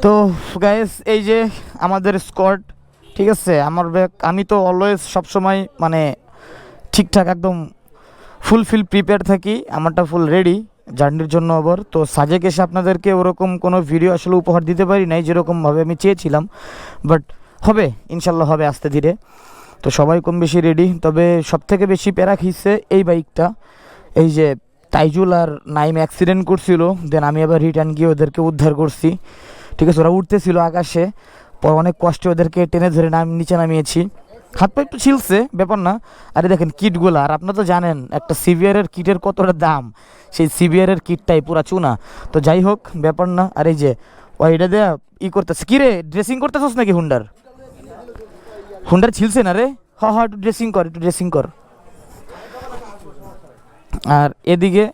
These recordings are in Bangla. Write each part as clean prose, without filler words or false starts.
তো গাইস এই যে আমাদের স্কোয়াড, ঠিক আছে। আমার ব্যাগ আমি তো অলওয়েজ সবসময় মানে ঠিকঠাক একদম ফুলফিল প্রিপেয়ার থাকি, আমারটা ফুল রেডি জার্নির জন্য। আবার তো সাজেক এসে আপনাদেরকে ওরকম কোনো ভিডিও আসলে উপহার দিতে পারি নাই যেরকমভাবে আমি চেয়েছিলাম, বাট হবে ইনশাল্লাহ, হবে আস্তে ধীরে। তো সবাই কম বেশি রেডি, তবে সবথেকে বেশি প্যারা খিচ্ছে এই বাইকটা। এই যে তাইজুল আর নাইম অ্যাক্সিডেন্ট করছিল, দেন আমি আবার রিটার্ন গিয়ে ওদেরকে উদ্ধার করছি, ঠিক আছে। ওরা উঠতেছিল আকাশে, পর অনেক কষ্টে ওদেরকে টেনে ধরে নিচে নামিয়েছি। হাত পা একটু ছিলছে, ব্যাপার না। আরে দেখেন কিটগুলো, আর আপনারা তো জানেন একটা সিভিয়ারের কিটের কতটা দাম, সেই সিভিয়ারের কিটটাই পুরা চুনা। তো যাই হোক, ব্যাপার না। আর এই যে ওইটা দেয়া করতেছে কি রে, ড্রেসিং করতেছস নাকি? হুন্ডার হুন্ডার ছিলছে না রে? হ হ, একটু ড্রেসিং কর, একটু ড্রেসিং কর। আর এদিকে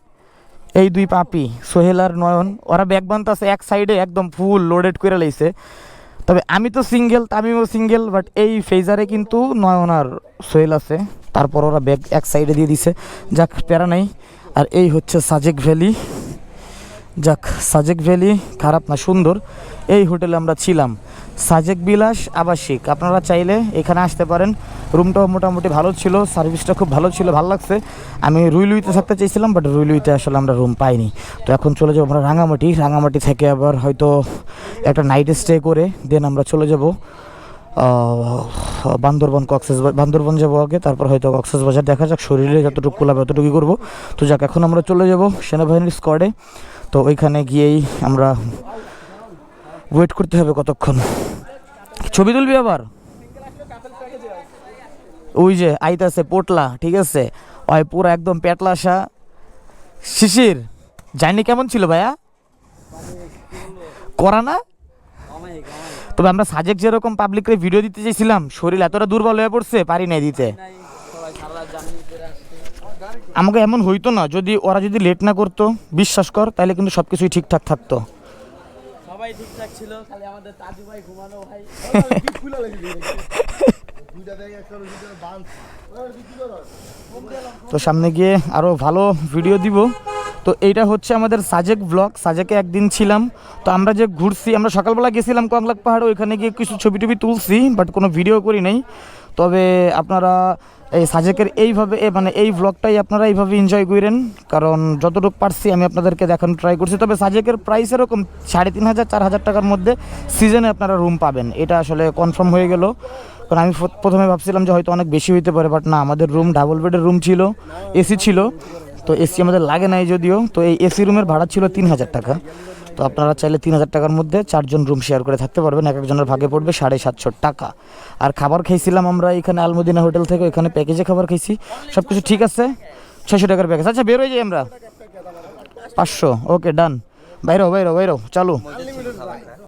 এই দুই পাপি সোহেল আর নয়ন, ওরা ব্যাগ বানতেছে এক সাইডে, একদম ফুল লোডেড করে লাইছে। তবে আমি তো সিঙ্গেল, তামিমও সিঙ্গেল, বাট এই ফেজারে কিন্তু নয়ন আর সোহেল আছে। তারপর ওরা ব্যাগ এক সাইডে দিয়ে দিছে, যাক প্যারা নাই। আর এই হচ্ছে সাজেক ভ্যালি। যাক, সাজেক ভ্যালি খারাপ না, সুন্দর। এই হোটেলে আমরা ছিলাম, সাজেক বিলাস আবাসিক। আপনারা চাইলে এখানে আসতে পারেন। রুমটাও মোটামুটি ভালো ছিল, সার্ভিসটা খুব ভালো ছিল, ভালো লাগছে। আমি রুইলুইতে থাকতে চাইছিলাম, বাট রুইলুইতে আসলে আমরা রুম পাইনি। তো এখন চলে যাবো আমরা রাঙামাটি। রাঙামাটি থেকে আবার হয়তো একটা নাইট স্টে করে দেন আমরা চলে যাব বান্দরবন, বান্দরবন যাবো আগে, তারপর হয়তো কক্সবাজার। দেখা যাক, শরীরে যতটুকু কুলাবে অতটুকুই করবো। তো যাক, এখন আমরা চলে যাব সেনাবাহিনীর স্কোয়াডে। তো ওইখানে গিয়েই আমরা ওয়েট করতে হবে কতক্ষণ। ছবি তুলবি আবার? ওই যে আইতাছে পোটলা, ঠিক আছে, ওই পুরো একদম পেটলাসা শিশির। জানি কেমন ছিল ভাইয়া? করা না? তবে আমরা সাজেক যেরকম পাবলিকরে ভিডিও দিতে চাইছিলাম, শরীর এতটা দুর্বল হয়ে পড়ছে, পারি নাই দিতে। আমাকে এমন হইতো না যদি ওরা যদি লেট না করতো, বিশ্বাস কর, তাহলে কিন্তু সব কিছুই ঠিকঠাক থাকতো। সবাই ঠিকঠাক ছিল, খালি আমাদের তাজু ভাই ঘুমানো ভাই। তো সামনে গিয়ে আরও ভালো ভিডিও দিব। তো এইটা হচ্ছে আমাদের সাজেক ব্লগ। সাজেকে একদিন ছিলাম। তো আমরা যে ঘুরছি, আমরা সকালবেলা গেছিলাম কংলাক পাহাড়, ওইখানে গিয়ে কিছু ছবি টবি তুলছি, বাট কোনো ভিডিও করি নাই। তবে আপনারা এই সাজেকের এইভাবে মানে এই ব্লগটাই আপনারা এইভাবে এনজয় করেন, কারণ যতটুকু পারছি আমি আপনাদেরকে দেখানো ট্রাই করছি। তবে সাজেকের প্রাইস এরকম 3500-4000 টাকার মধ্যে সিজনে আপনারা রুম পাবেন, এটা আসলে কনফার্ম হয়ে গেল। কারণ আমি প্রথমে ভাবছিলাম যে হয়তো অনেক বেশি হইতে পারে, বাট না, আমাদের রুম ডাবল বেডের রুম ছিল, এসি ছিল। তো এসি আমাদের লাগে নাই যদিও। তো এই এসি রুমের ভাড়া ছিল 3000 টাকা। তো আপনারা চাইলে 3000 টাকার মধ্যে 4 জন রুম শেয়ার করে থাকতে পারবেন, এক একজনের ভাগে পড়বে 750 টাকা। আর খাবার খাইছিলাম আমরা এখানে আলমদিনা হোটেল থেকে, এখানে প্যাকেজে খাবার খাইছি, সব কিছু ঠিক আছে। 600 টাকার প্যাকেজ। আচ্ছা, বের হয়ে যাই আমরা 500। ওকে, ডান। বাইরো বাইরো বাইরো, চালু।